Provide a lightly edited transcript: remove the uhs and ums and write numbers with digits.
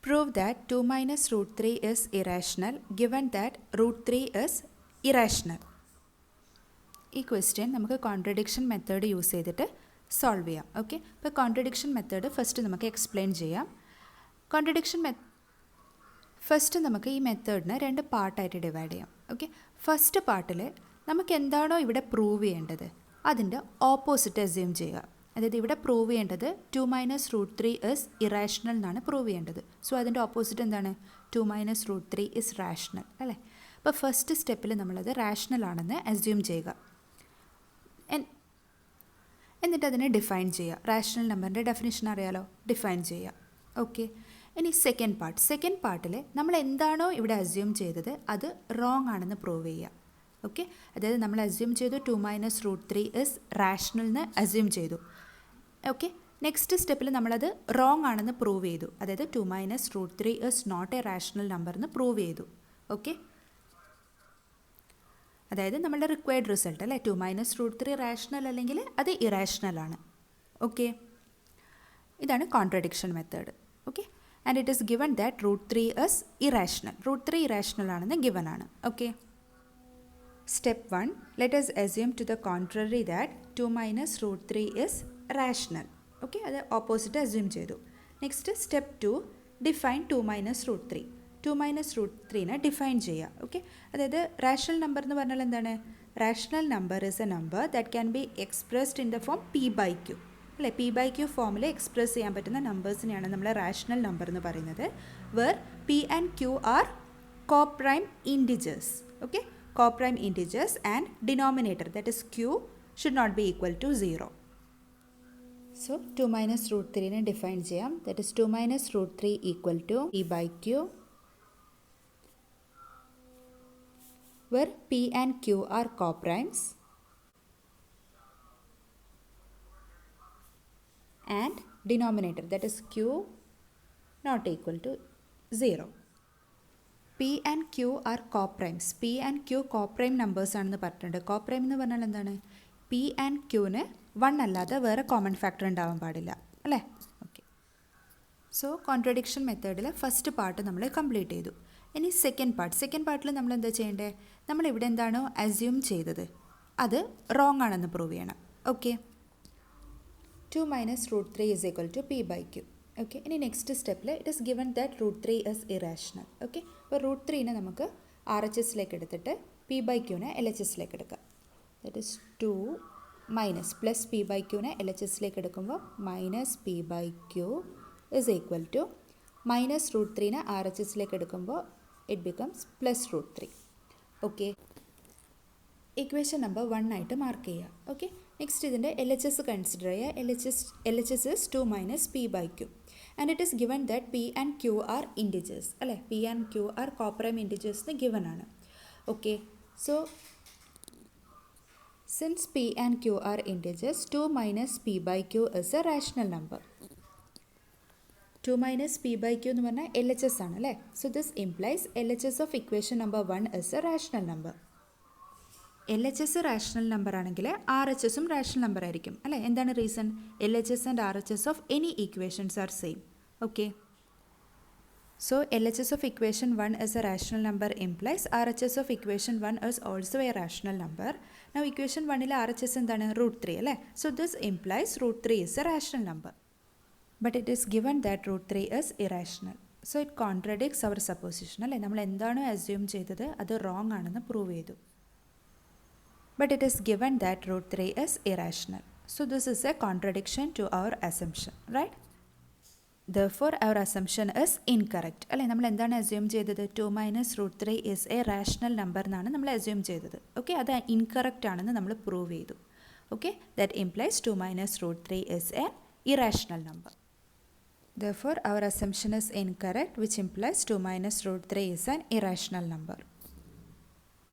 Prove that 2 minus root 3 is irrational given that root 3 is irrational. ഈ question നമുക്ക് contradiction method use ചെയ്തിട്ട് solve ചെയ്യാം. Okay, അപ്പോൾ contradiction method first നമുക്ക് explain ചെയ്യാം. ഫസ്റ്റ് നമുക്ക് ഈ മെത്തേഡിനെ രണ്ട് പാർട്ടായിട്ട് ഡിവൈഡ് ചെയ്യാം. ഓക്കെ, ഫസ്റ്റ് പാർട്ടിൽ നമുക്ക് എന്താണോ ഇവിടെ പ്രൂവ് ചെയ്യേണ്ടത് അതിൻ്റെ ഓപ്പോസിറ്റ് അസ്യൂം ചെയ്യുക. അതായത് ഇവിടെ പ്രൂവ് ചെയ്യേണ്ടത് 2 മൈനസ് റൂട്ട് 3 ഇസ് ഇറാഷണൽ എന്നാണ് പ്രൂവ് ചെയ്യേണ്ടത്. സോ അതിൻ്റെ ഓപ്പോസിറ്റ് എന്താണ്? 2 മൈനസ് റൂട്ട് 3 ഇസ് റാഷണൽ അല്ലേ. അപ്പോൾ ഫസ്റ്റ് സ്റ്റെപ്പിൽ നമ്മളത് റാഷണൽ ആണെന്ന് അസ്യൂം ചെയ്യുക. എന്നിട്ട് അതിനെ ഡിഫൈൻ ചെയ്യുക. റാഷണൽ നമ്പറിൻ്റെ ഡെഫിനിഷൻ അറിയാലോ, ഡിഫൈൻ ചെയ്യുക. ഓക്കെ, ഇനി സെക്കൻഡ് പാർട്ടിൽ നമ്മൾ എന്താണോ ഇവിടെ അസ്യൂം ചെയ്തത് അത് റോങ് ആണെന്ന് പ്രൂവ് ചെയ്യുക. ഓക്കെ, അതായത് നമ്മൾ അസ്യൂം ചെയ്തു 2 മൈനസ് റൂട്ട് 3 ഇസ് റാഷണൽ എന്ന് അസ്യൂം ചെയ്തു. ഓക്കെ, നെക്സ്റ്റ് സ്റ്റെപ്പിൽ നമ്മളത് റോങ് ആണെന്ന് പ്രൂവ് ചെയ്തു. അതായത് 2 minus root 3 is not a rational number എന്ന് പ്രൂവ് ചെയ്തു. ഓക്കെ, അതായത് നമ്മളുടെ റിക്വയർഡ് റിസൾട്ട് അല്ലേ, 2 മൈനസ് റൂട്ട് 3 റാഷണൽ അല്ലെങ്കിൽ അത് ഇറാഷണൽ ആണ്. ഓക്കെ, ഇതാണ് contradiction method. Okay, and it is given that root 3 is irrational. Root 3 irrational ആണെന്ന് ഗിവൺ ആണ്. Okay, step 1, let us assume to the contrary that 2 minus root 3 is rational. Okay, അത് opposite assume ചെയ്തു. Next step 2, define 2 minus root 3. 2 minus root 3നെ define ചെയ്യുക. Okay, അതായത് rational number എന്ന് പറഞ്ഞാൽ എന്താണ്? Rational number is a number that can be expressed in the form P/Q അല്ലേ. P/Q ഫോമിൽ എക്സ്പ്രസ് ചെയ്യാൻ പറ്റുന്ന നമ്പേഴ്സിനെയാണ് നമ്മൾ റാഷണൽ നമ്പർ എന്ന് പറയുന്നത്. Where P and Q are coprime integers. Okay, coprime integers and denominator that is Q should not be equal to 0. So 2 minus root 3നെ define ചെയ്യാം. That is 2 minus root 3 equal to P/Q where P and Q are coprimes and denominator that is Q not equal to 0. P and Q are coprimes. P and Q coprime numbers ആണെന്ന് പറഞ്ഞിട്ടുണ്ട്. Coprime എന്ന് പറഞ്ഞാൽ എന്താണ്? P and Qന് 1 അല്ലാതെ വേറെ common factor ഉണ്ടാവാൻ പാടില്ല അല്ലേ. ഓക്കെ, സോ കോൺട്രഡിക്ഷൻ മെത്തേഡിൽ ഫസ്റ്റ് പാർട്ട് നമ്മൾ കംപ്ലീറ്റ് ചെയ്തു. ഇനി സെക്കൻഡ് പാർട്ടിൽ നമ്മൾ എന്താ ചെയ്യേണ്ടത്? നമ്മളിവിടെ എന്താണോ അസ്യൂം ചെയ്തത് അത് റോങ് ആണെന്ന് പ്രൂവ് ചെയ്യണം. Okay, 2 minus root 3 is equal to P/Q. Okay, ഇനി നെക്സ്റ്റ് സ്റ്റെപ്പിൽ it is given that root 3 is irrational. Okay, അപ്പോൾ റൂട്ട് 3നെ നമുക്ക് RHSലേക്ക് എടുത്തിട്ട് P/Qനെ LHSലേക്ക് എടുക്കാം. ദാറ്റ് ഇസ് 2 മൈനസ് പ്ലസ് P/Qനെ LHSലേക്ക് എടുക്കുമ്പോൾ minus P/Q is equal to minus root 3നെ RHSലേക്ക് എടുക്കുമ്പോൾ it becomes plus root 3. Okay, equation number 1 ആയിട്ട് മാർക്ക് ചെയ്യുക. ഓക്കെ, നെക്സ്റ്റ് ഇതിൻ്റെ LHS കൺസിഡർ ചെയ്യുക. LHS is 2 minus P/Q and it is given that P and Q are integers അല്ലേ. P and Q are coprime integers എന്ന് given ആണ്. Okay, so since P and Q are integers 2 minus P/Q is a rational number. 2 minus P/Q എന്ന് പറഞ്ഞാൽ LHS ആണ് അല്ലേ. So this implies LHS of equation number 1 is a rational number. LHS rational number ആണെങ്കിൽ RHSും rational number ആയിരിക്കും അല്ലേ. എന്താണ് reason? LHS and RHS of any equations are same. Okay, so LHS of equation 1 is a rational number implies RHS of equation 1 is also a rational number. Now equation 1ലെ RHS എന്താണ്? Root 3 അല്ലേ. So this implies root 3 is a rational number. But it is given that root 3 is irrational. So it contradicts our supposition അല്ലേ. നമ്മൾ എന്താണോ assume ചെയ്തത് അത് wrong ആണെന്ന് prove ചെയ്തു. But it is given that root 3 is irrational. So this is a contradiction to our assumption, right? Therefore our assumption is incorrect അല്ലേ. നമ്മൾ എന്താണ് അസ്യൂം ചെയ്തത്? 2 minus root 3 is a rational number എന്നാണ് നമ്മൾ assume ചെയ്തത്. Okay, അത് incorrect ആണെന്ന് നമ്മൾ പ്രൂവ് ചെയ്തു. Okay, that implies 2 minus root 3 is an irrational number. Therefore, our assumption is incorrect, which implies 2 minus root 3 is an irrational number.